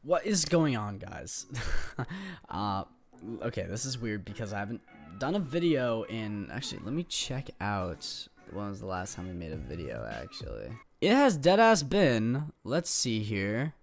What is going on, guys? Okay, this is weird because I haven't done a video in... Actually, let me check out... When was the last time we made a video, actually? It has deadass been... Let's see here...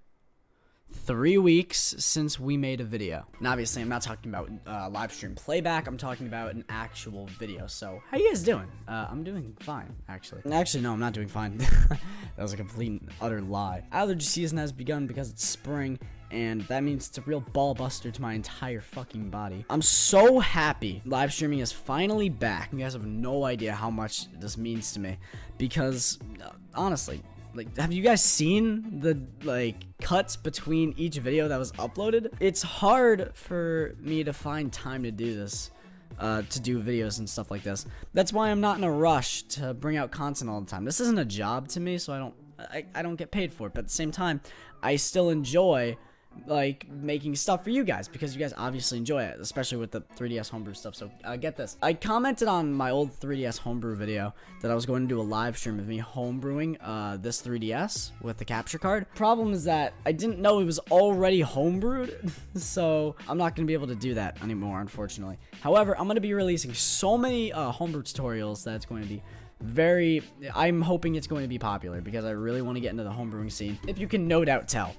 3 weeks since we made a video. And obviously, I'm not talking about live stream playback. I'm talking about an actual video. So, how you guys doing? I'm doing fine, actually. Actually, no, I'm not doing fine. That was a complete and utter lie. Allergy season has begun because it's spring, and that means it's a real ball buster to my entire fucking body. I'm so happy live streaming is finally back. You guys have no idea how much this means to me, because honestly, like, have you guys seen the cuts between each video that was uploaded? It's hard for me to find time to do this, to do videos and stuff like this. That's why I'm not in a rush to bring out content all the time. This isn't a job to me, so I don't get paid for it. But at the same time, I still enjoy like making stuff for you guys, because you guys obviously enjoy it, especially with the 3DS homebrew stuff. So get this, I commented on my old 3DS homebrew video that I was going to do a live stream of me homebrewing this 3DS with the capture card. Problem is that I didn't know it was already homebrewed, so I'm not going to be able to do that anymore, unfortunately. However, I'm going to be releasing so many homebrew tutorials that it's going to be I'm hoping it's going to be popular, because I really want to get into the homebrewing scene. If you can no doubt tell,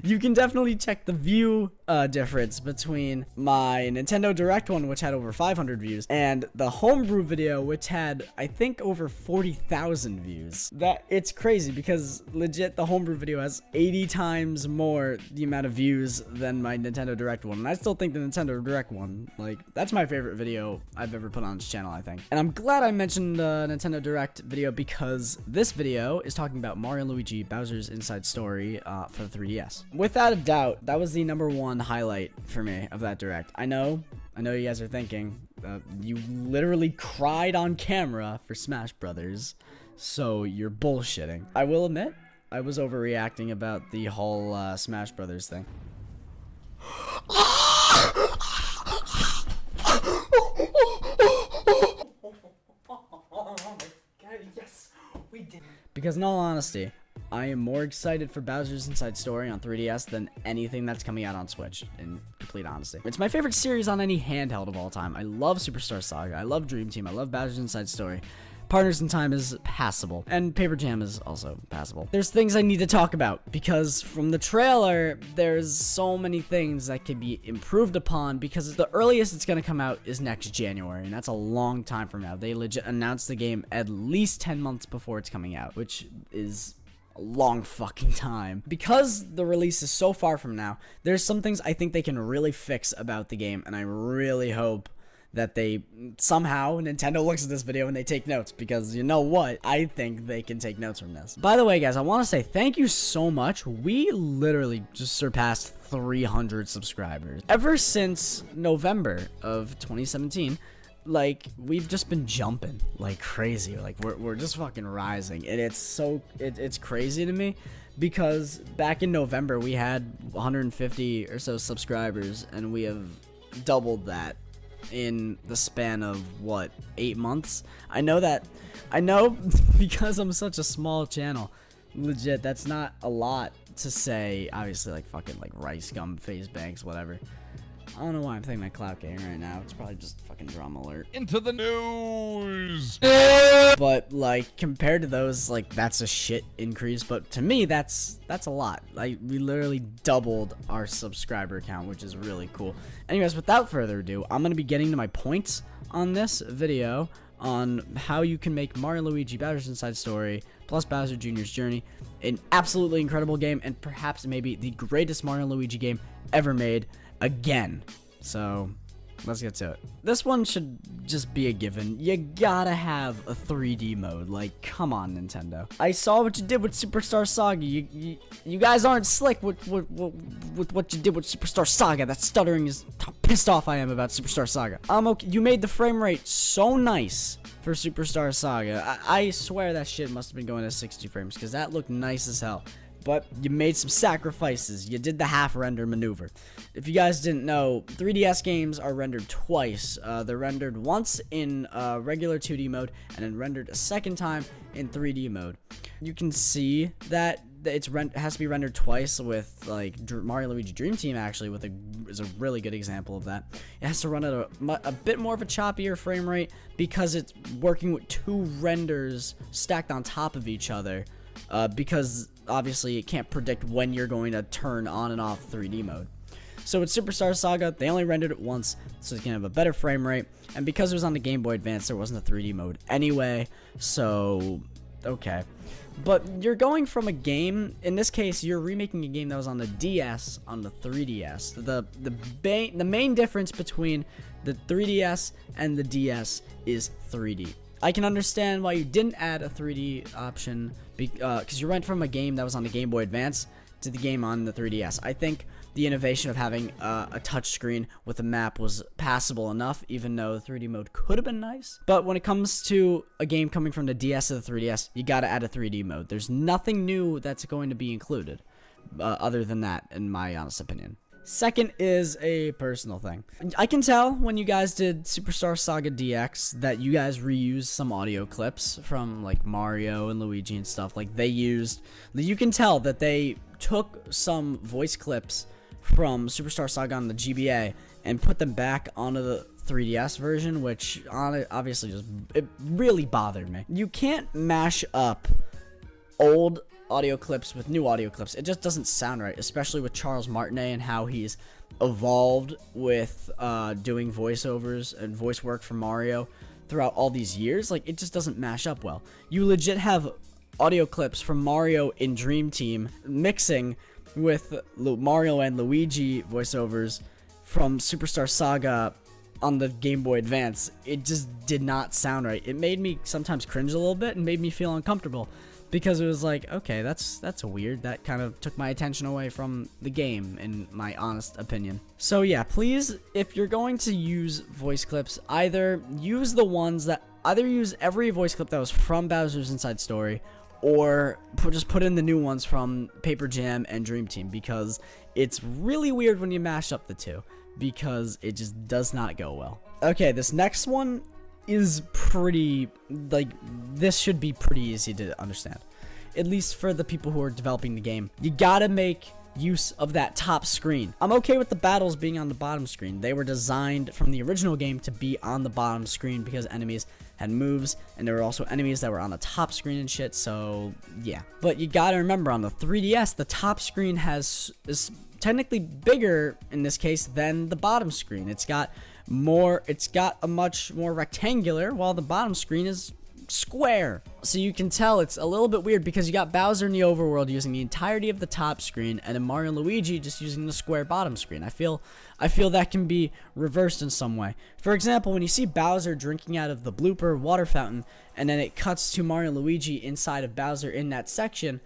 you can definitely check the view difference between my Nintendo Direct one, which had over 500 views, and the homebrew video, which had, I think, over 40,000 views. It's crazy, because legit the homebrew video has 80 times more the amount of views than my Nintendo Direct one. And I still think the Nintendo Direct one, like, that's my favorite video I've ever put on this channel, I think. And I'm glad I mentioned the Nintendo Direct video, because this video is talking about Mario Luigi Bowser's Inside Story for the 3DS. Without a doubt, that was the #1 highlight for me of that Direct. I know you guys are thinking, you literally cried on camera for Smash Brothers, so you're bullshitting. I will admit, I was overreacting about the whole Smash Brothers thing. Yes, we did. Because in all honesty, I am more excited for Bowser's Inside Story on 3DS than anything that's coming out on Switch, in complete honesty. It's my favorite series on any handheld of all time. I love Superstar Saga, I love Dream Team, I love Bowser's Inside Story. Partners in Time is passable, and Paper Jam is also passable. There's things I need to talk about, because from the trailer, there's so many things that can be improved upon, because the earliest it's going to come out is next January, and that's a long time from now. They legit announced the game at least 10 months before it's coming out, which is a long fucking time. Because the release is so far from now, there's some things I think they can really fix about the game, and I really hope that they somehow, Nintendo looks at this video and they take notes, because you know what? I think they can take notes from this. By the way, guys, I want to say thank you so much. We literally just surpassed 300 subscribers. Ever since November of 2017, like, we've just been jumping like crazy. Like, we're just fucking rising, and it's crazy to me, because back in November we had 150 or so subscribers, and we have doubled that in the span of what, 8 months. I know because I'm such a small channel, legit, that's not a lot to say. Obviously, like, fucking like rice gum, phase banks, whatever. I don't know why I'm thinking my clout game right now. It's probably just fucking drama alert. Into the news! But, like, compared to those, like, that's a shit increase. But to me, that's a lot. Like, we literally doubled our subscriber count, which is really cool. Anyways, without further ado, I'm going to be getting to my points on this video on how you can make Mario Luigi Bowser's Inside Story plus Bowser Jr.'s Journey an absolutely incredible game, and perhaps maybe the greatest Mario Luigi game ever made again. So let's get to it. This one should just be a given. You gotta have a 3D mode. Like, come on, Nintendo. I saw what you did with Superstar Saga. You guys aren't slick with what you did with Superstar Saga. That stuttering is how pissed off I am about Superstar Saga. Okay. You made the frame rate so nice for Superstar Saga. I swear that shit must have been going to 60 frames, because that looked nice as hell. But you made some sacrifices. You did the half render maneuver. If you guys didn't know, 3DS games are rendered twice. They're rendered once in regular 2D mode, and then rendered a second time in 3D mode. You can see that has to be rendered twice with like Mario Luigi Dream Team actually is a really good example of that. It has to run at a bit more of a choppier frame rate because it's working with 2 renders stacked on top of each other. Because obviously it can't predict when you're going to turn on and off 3D mode. So with Superstar Saga, they only rendered it once, so you can have a better frame rate. And because it was on the Game Boy Advance, there wasn't a 3D mode anyway. So, okay. But you're going from a game, in this case, you're remaking a game that was on the DS on the 3DS. The main difference between the 3DS and the DS is 3D. I can understand why you didn't add a 3D option, because you went from a game that was on the Game Boy Advance to the game on the 3DS. I think the innovation of having a touchscreen with a map was passable enough, even though the 3D mode could have been nice. But when it comes to a game coming from the DS to the 3DS, you gotta add a 3D mode. There's nothing new that's going to be included, other than that, in my honest opinion. Second is a personal thing. I can tell when you guys did Superstar Saga DX that you guys reused some audio clips from like Mario and Luigi and stuff. Like you can tell that they took some voice clips from Superstar Saga on the GBA and put them back onto the 3DS version, which obviously it really bothered me. You can't mash up old audio clips with new audio clips. It just doesn't sound right, especially with Charles Martinet and how he's evolved with doing voiceovers and voice work for Mario throughout all these years. Like, it just doesn't mash up well. You legit have audio clips from Mario in Dream Team mixing with Mario and Luigi voiceovers from Superstar Saga on the Game Boy Advance. It just did not sound right. It made me sometimes cringe a little bit and made me feel uncomfortable. Because it was like, okay, that's weird. That kind of took my attention away from the game, in my honest opinion. So yeah, please, if you're going to use voice clips, either use every voice clip that was from Bowser's Inside Story, or just put in the new ones from Paper Jam and Dream Team, because it's really weird when you mash up the two, because it just does not go well. Okay, this next one is pretty, like, this should be pretty easy to understand, at least for the people who are developing the game. You gotta make use of that top screen. I'm okay with the battles being on the bottom screen. They were designed from the original game to be on the bottom screen because enemies had moves, and there were also enemies that were on the top screen and shit, so yeah. But you gotta remember, on the 3DS, the top screen is technically bigger in this case than the bottom screen. It's got a much more rectangular, while the bottom screen is square. So you can tell it's a little bit weird because you got Bowser in the overworld using the entirety of the top screen, and then Mario and Luigi just using the square bottom screen. I feel that can be reversed in some way. For example, when you see Bowser drinking out of the blooper water fountain, and then it cuts to Mario and Luigi inside of Bowser in that section,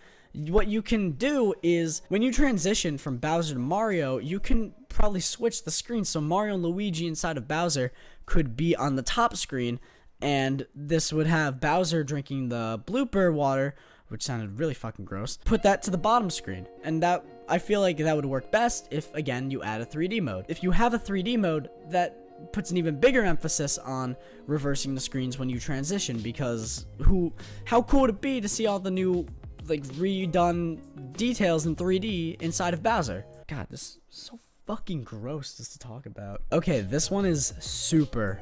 what you can do is, when you transition from Bowser to Mario, you can probably switch the screen, so Mario and Luigi inside of Bowser could be on the top screen, and this would have Bowser drinking the blooper water, which sounded really fucking gross, put that to the bottom screen. And that, I feel like that would work best if, again, you add a 3D mode. If you have a 3D mode, that puts an even bigger emphasis on reversing the screens when you transition, because how cool would it be to see all the new, like, redone details in 3D inside of Bowser? God, this is so fucking gross just to talk about. Okay, this one is super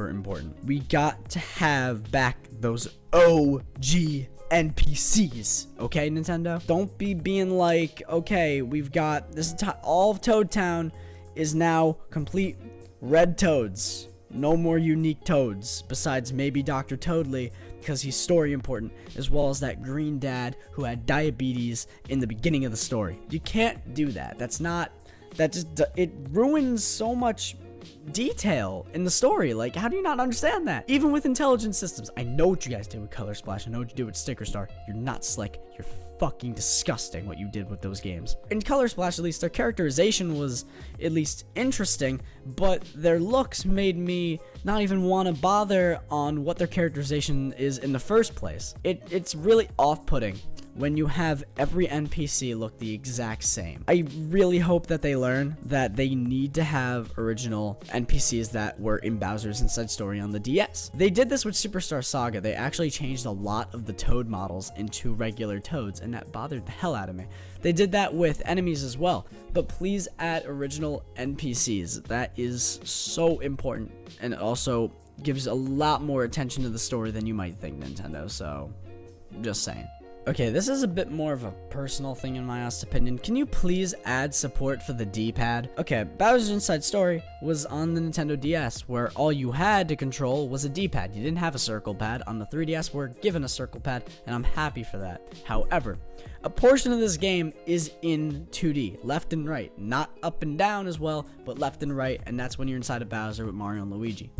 important. We got to have back those OG NPCs, okay, Nintendo? Don't be being like, okay, we've got this, all of Toad Town is now complete red toads. No more unique toads, besides maybe Dr. Toadley, because he's story important, as well as that green dad who had diabetes in the beginning of the story. You can't do that. It ruins so much detail in the story. Like, how do you not understand that? Even with intelligent systems, I know what you guys did with Color Splash. I know what you did with Sticker Star. You're not slick. You're fucking disgusting what you did with those games. In Color Splash, at least, their characterization was at least interesting, but their looks made me not even want to bother on what their characterization is in the first place. It's really off-putting when you have every NPC look the exact same. I really hope that they learn that they need to have original NPCs that were in Bowser's Inside Story on the DS. They did this with Superstar Saga. They actually changed a lot of the Toad models into regular Toads, and that bothered the hell out of me. They did that with enemies as well, but please add original NPCs. That is so important, and it also gives a lot more attention to the story than you might think, Nintendo, so just saying. Okay, this is a bit more of a personal thing in my honest opinion. Can you please add support for the D-pad? Okay, Bowser's Inside Story was on the Nintendo DS, where all you had to control was a D-pad. You didn't have a circle pad. On the 3DS, we're given a circle pad, and I'm happy for that. However, a portion of this game is in 2D, left and right. Not up and down as well, but left and right, and that's when you're inside of Bowser with Mario and Luigi.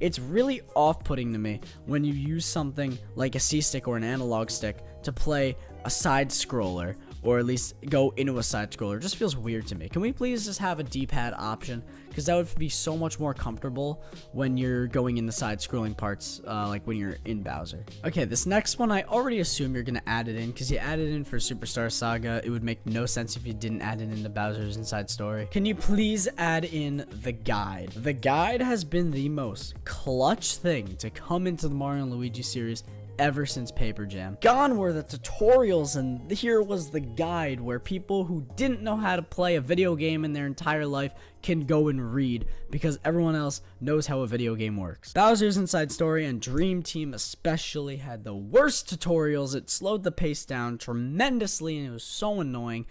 It's really off-putting to me when you use something like a C-stick or an analog stick to play a side-scroller, or at least go into a side-scroller. It just feels weird to me. Can we please just have a D-pad option? Because that would be so much more comfortable when you're going in the side-scrolling parts, like when you're in Bowser. Okay, this next one, I already assume you're going to add it in, because you added it in for Superstar Saga. It would make no sense if you didn't add it into Bowser's Inside Story. Can you please add in the guide? The guide has been the most clutch thing to come into the Mario and Luigi series ever since Paper Jam. Gone were the tutorials, and here was the guide where people who didn't know how to play a video game in their entire life can go and read, because everyone else knows how a video game works. Bowser's Inside Story and Dream Team especially had the worst tutorials. It slowed the pace down tremendously, and it was so annoying.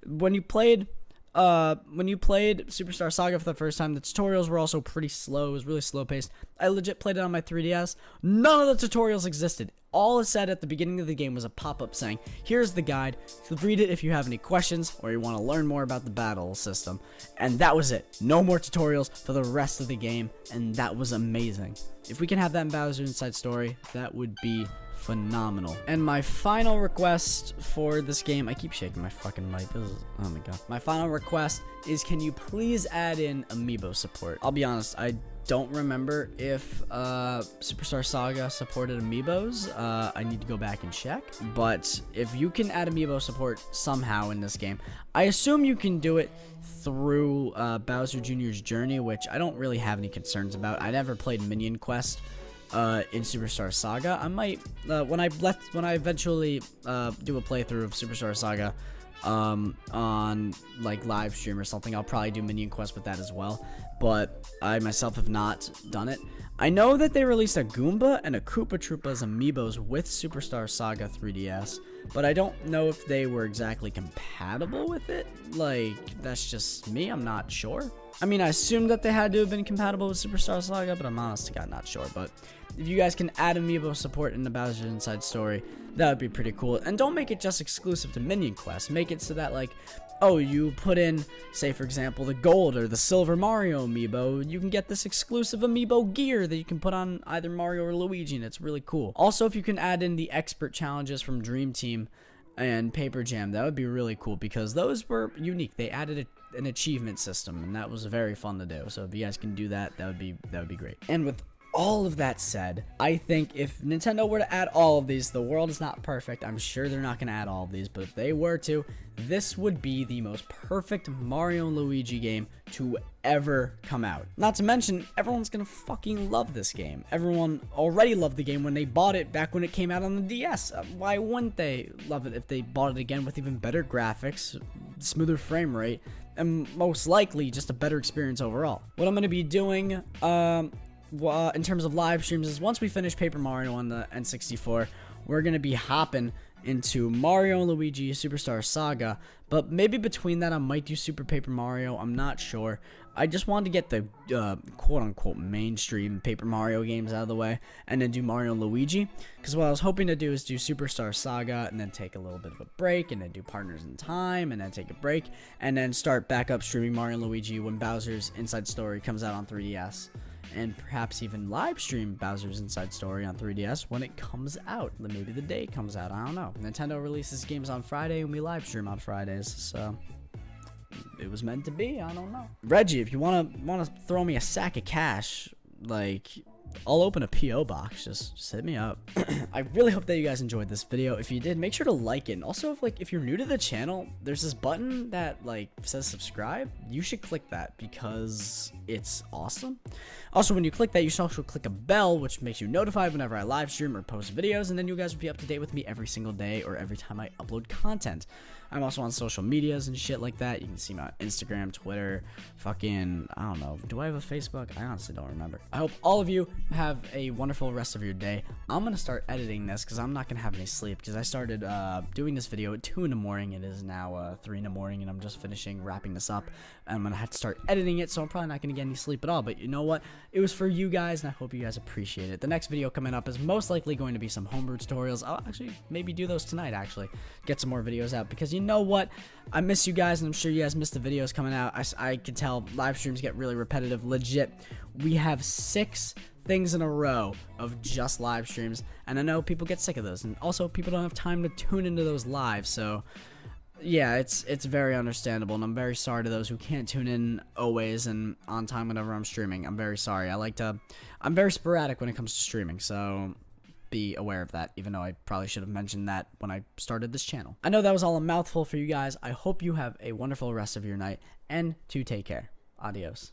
When you played Superstar Saga for the first time, the tutorials were also pretty slow. It was really slow paced. I legit played it on my 3DS. None of the tutorials existed. All it said at the beginning of the game was a pop-up saying, here's the guide, so read it if you have any questions or you want to learn more about the battle system. And that was it. No more tutorials for the rest of the game, and that was amazing. If we can have that in Bowser's Inside Story, that would be phenomenal. And my final request for this game, I keep shaking my fucking mic. Oh my god. My final request is, can you please add in amiibo support? I'll be honest, I don't remember if Superstar Saga supported amiibos. I need to go back and check. But if you can add amiibo support somehow in this game, I assume you can do it through Bowser Jr.'s Journey, which I don't really have any concerns about. I never played Minion Quest in Superstar Saga. I might when I eventually do a playthrough of Superstar Saga on like live stream or something, I'll probably do Minion Quest with that as well, but I myself have not done it. I know that they released a Goomba and a Koopa Troopas amiibos with Superstar Saga 3DS, but I don't know if they were exactly compatible with it. Like, that's just me, I'm not sure. I mean, I assumed that they had to have been compatible with Superstar Saga, but I'm honest to God not sure. But if you guys can add amiibo support in the Bowser's Inside Story, that would be pretty cool. And don't make it just exclusive to Minion Quest. Make it so that, like, oh, you put in, say, for example, the gold or the silver Mario amiibo, you can get this exclusive amiibo gear that you can put on either Mario or Luigi, and it's really cool. Also, if you can add in the expert challenges from Dream Team and Paper Jam, that would be really cool, because those were unique. They added an achievement system, and that was very fun to do. So if you guys can do that, that would be great. And with all of that said, I think if Nintendo were to add all of these, the world is not perfect. I'm sure they're not going to add all of these, but if they were to, this would be the most perfect Mario and Luigi game to ever come out. Not to mention, everyone's going to fucking love this game. Everyone already loved the game when they bought it back when it came out on the DS. Why wouldn't they love it if they bought it again with even better graphics, smoother frame rate, and most likely just a better experience overall? What I'm going to be doing, in terms of live streams, is once we finish Paper Mario on the N64, we're going to be hopping into Mario and Luigi Superstar Saga, but maybe between that I might do Super Paper Mario. I'm not sure. I just wanted to get the quote-unquote mainstream Paper Mario games out of the way, and then do Mario and Luigi, because what I was hoping to do is do Superstar Saga, and then take a little bit of a break, and then do Partners in Time, and then take a break, and then start back up streaming Mario and Luigi when Bowser's Inside Story comes out on 3DS. And perhaps even live stream Bowser's Inside Story on 3DS when it comes out. Maybe the day it comes out, I don't know. Nintendo releases games on Friday and we live stream on Fridays, so it was meant to be, I don't know. Reggie, if you wanna throw me a sack of cash, like, I'll open a PO box. Just hit me up. I really hope that you guys enjoyed this video. If you did, make sure to like it. And also, if you're new to the channel, there's this button that says subscribe. You should click that because it's awesome. Also, when you click that, you should also click a bell, which makes you notified whenever I live stream or post videos, and then you guys will be up to date with me every single day or every time I upload content. I'm also on social medias and shit like that. You can see me on Instagram, Twitter, fucking, I don't know. Do I have a Facebook? I honestly don't remember. I hope all of you have a wonderful rest of your day. I'm going to start editing this because I'm not going to have any sleep because I started doing this video at 2 in the morning. It is now 3 in the morning and I'm just wrapping this up. And I'm going to have to start editing it, so I'm probably not going to get any sleep at all. But you know what? It was for you guys and I hope you guys appreciate it. The next video coming up is most likely going to be some homebrew tutorials. I'll actually maybe do those tonight, actually. Get some more videos out because you know what? I miss you guys and I'm sure you guys miss the videos coming out. I can tell live streams get really repetitive. Legit, we have 6 things in a row of just live streams, and I know people get sick of those, and also people don't have time to tune into those live, so yeah, it's very understandable, and I'm very sorry to those who can't tune in always and on time whenever I'm streaming. I'm very sorry. I'm very sporadic when it comes to streaming, so be aware of that, even though I probably should have mentioned that when I started this channel. I know that was all a mouthful for you guys. I hope you have a wonderful rest of your night, and to take care. Adios.